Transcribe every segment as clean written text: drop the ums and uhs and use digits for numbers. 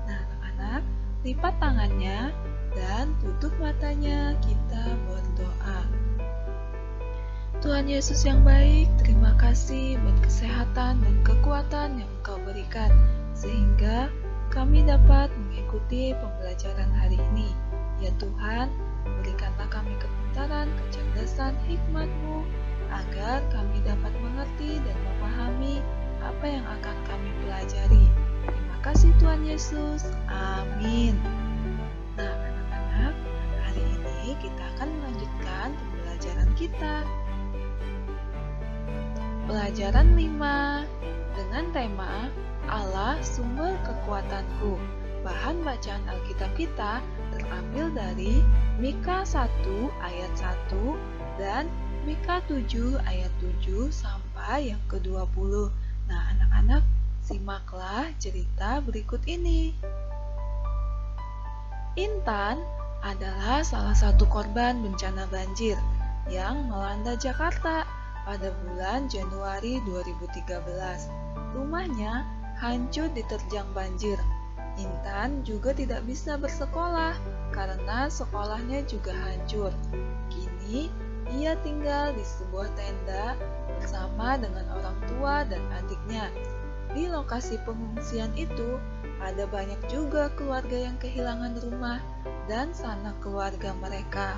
Nah, anak-anak, lipat tangannya dan tutup matanya, kita berdoa. Tuhan Yesus yang baik, terima kasih buat kesehatan dan kekuatan yang Engkau berikan, sehingga kami dapat mengikuti pembelajaran hari ini. Ya Tuhan, berikanlah kami kepintaran, kecerdasan, hikmat-Mu, agar kami dapat mengerti dan memahami apa yang akan kami pelajari. Terima kasih Tuhan Yesus, amin. Nah, anak-anak, hari ini kita akan melanjutkan pembelajaran kita. Pelajaran 5 dengan tema Allah sumber kekuatanku. Bahan bacaan Alkitab kita terambil dari Mika 1 ayat 1 dan Mika 7 ayat 7 sampai yang ke-20. Nah, anak-anak, simaklah cerita berikut ini. Intan adalah salah satu korban bencana banjir yang melanda Jakarta pada bulan Januari 2013. Rumahnya hancur diterjang banjir. Intan juga tidak bisa bersekolah karena sekolahnya juga hancur. Kini ia tinggal di sebuah tenda bersama dengan orang tua dan adiknya. Di lokasi pengungsian itu ada banyak juga keluarga yang kehilangan rumah dan sanak keluarga mereka.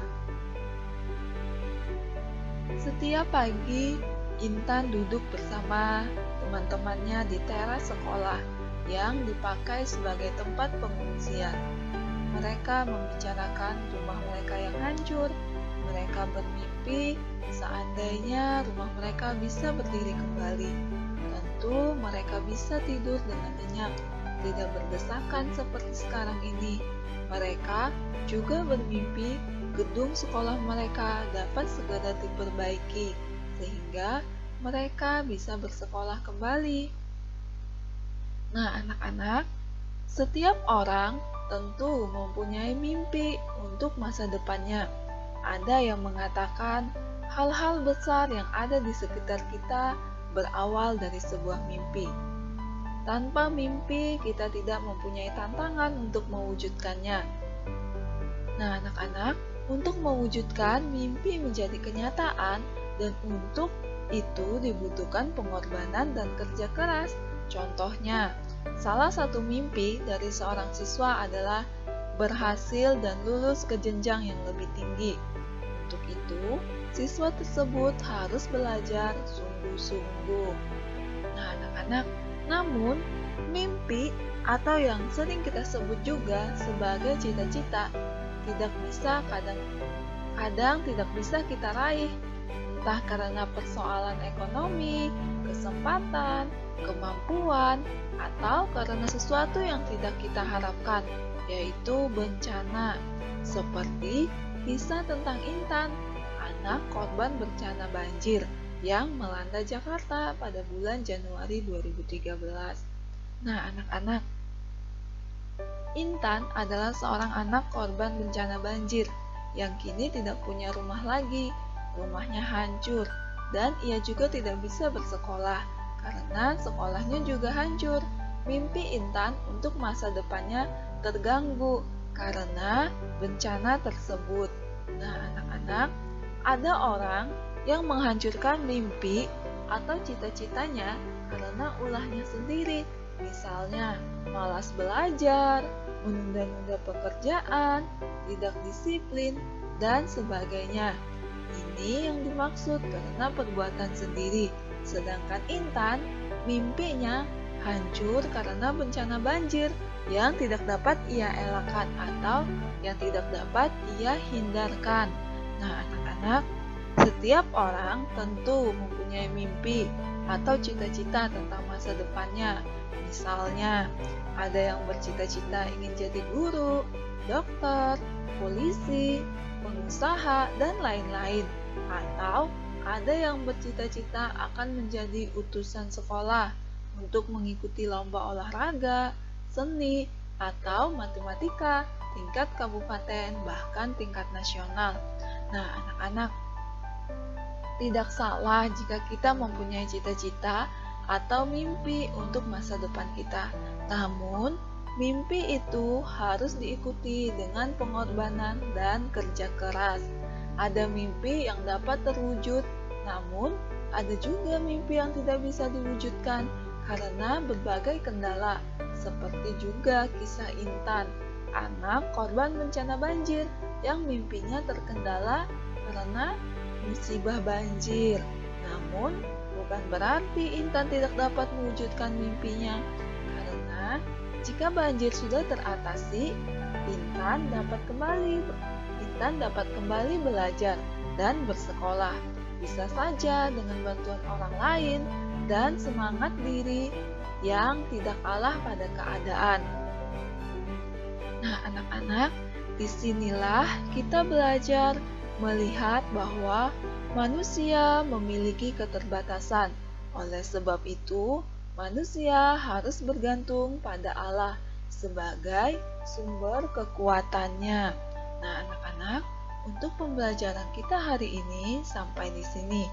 Setiap pagi, Intan duduk bersama teman-temannya di teras sekolah yang dipakai sebagai tempat pengungsian. Mereka membicarakan rumah mereka yang hancur. Mereka bermimpi seandainya rumah mereka bisa berdiri kembali. Tentu mereka bisa tidur dengan nyenyak, tidak berdesakan seperti sekarang ini. Mereka juga bermimpi gedung sekolah mereka dapat segera diperbaiki, sehingga mereka bisa bersekolah kembali. Nah, anak-anak, setiap orang tentu mempunyai mimpi untuk masa depannya. Ada yang mengatakan hal-hal besar yang ada di sekitar kita berawal dari sebuah mimpi. Tanpa mimpi, kita tidak mempunyai tantangan untuk mewujudkannya. Nah, anak-anak, untuk mewujudkan mimpi menjadi kenyataan dan untuk itu dibutuhkan pengorbanan dan kerja keras. Contohnya, salah satu mimpi dari seorang siswa adalah berhasil dan lulus ke jenjang yang lebih tinggi. Untuk itu, siswa tersebut harus belajar sungguh-sungguh. Nah, anak-anak, namun mimpi atau yang sering kita sebut juga sebagai cita-cita kadang tidak bisa kita raih, entah karena persoalan ekonomi, kesempatan, kemampuan, atau karena sesuatu yang tidak kita harapkan, yaitu bencana. Seperti kisah tentang Intan, anak korban bencana banjir yang melanda Jakarta pada bulan Januari 2013. Nah, anak-anak, Intan adalah seorang anak korban bencana banjir yang kini tidak punya rumah lagi. Rumahnya hancur dan ia juga tidak bisa bersekolah karena sekolahnya juga hancur. Mimpi Intan untuk masa depannya terganggu karena bencana tersebut. Nah, anak-anak, ada orang yang menghancurkan mimpi atau cita-citanya karena ulahnya sendiri. Misalnya, malas belajar, menunda-nunda pekerjaan, tidak disiplin, dan sebagainya. Ini yang dimaksud karena perbuatan sendiri. Sedangkan Intan, mimpinya hancur karena bencana banjir yang tidak dapat ia elakkan atau yang tidak dapat ia hindarkan. Nah, anak-anak, setiap orang tentu mempunyai mimpi atau cita-cita tentang masa depannya. Misalnya, ada yang bercita-cita ingin jadi guru, dokter, polisi, pengusaha, dan lain-lain. Atau ada yang bercita-cita akan menjadi utusan sekolah untuk mengikuti lomba olahraga, seni, atau matematika, tingkat kabupaten, bahkan tingkat nasional. Nah, anak-anak, tidak salah jika kita mempunyai cita-cita atau mimpi untuk masa depan kita. Namun, Mimpi itu harus diikuti dengan pengorbanan dan kerja keras. Ada mimpi yang dapat terwujud, namun ada juga mimpi yang tidak bisa diwujudkan karena berbagai kendala, seperti juga kisah Intan, anak korban bencana banjir yang mimpinya terkendala karena musibah banjir. Namun, bukan berarti Intan tidak dapat mewujudkan mimpinya, karena jika banjir sudah teratasi, Intan dapat kembali belajar dan bersekolah. Bisa saja dengan bantuan orang lain dan semangat diri yang tidak kalah pada keadaan. Nah, anak-anak, disinilah kita belajar melihat bahwa manusia memiliki keterbatasan. Oleh sebab itu, manusia harus bergantung pada Allah sebagai sumber kekuatannya. Nah, anak-anak, untuk pembelajaran kita hari ini sampai di sini.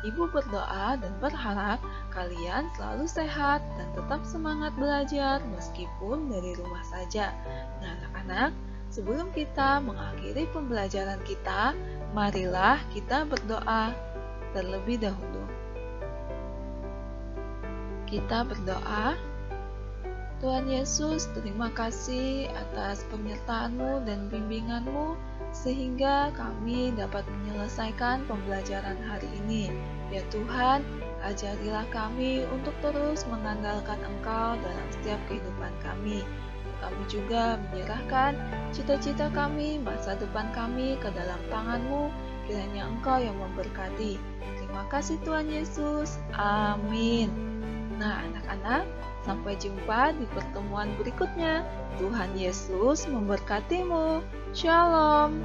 Ibu berdoa dan berharap kalian selalu sehat dan tetap semangat belajar meskipun dari rumah saja. Nah, anak-anak, sebelum kita mengakhiri pembelajaran kita, marilah kita berdoa terlebih dahulu. Kita berdoa. Tuhan Yesus, terima kasih atas penyertaan-Mu dan bimbingan-Mu sehingga kami dapat menyelesaikan pembelajaran hari ini. Ya Tuhan, ajarilah kami untuk terus mengandalkan Engkau dalam setiap kehidupan kami. Kami juga menyerahkan cita-cita kami, masa depan kami ke dalam tangan-Mu, kiranya Engkau yang memberkati. Terima kasih Tuhan Yesus. Amin. Nah, anak-anak, sampai jumpa di pertemuan berikutnya. Tuhan Yesus memberkatimu. Shalom.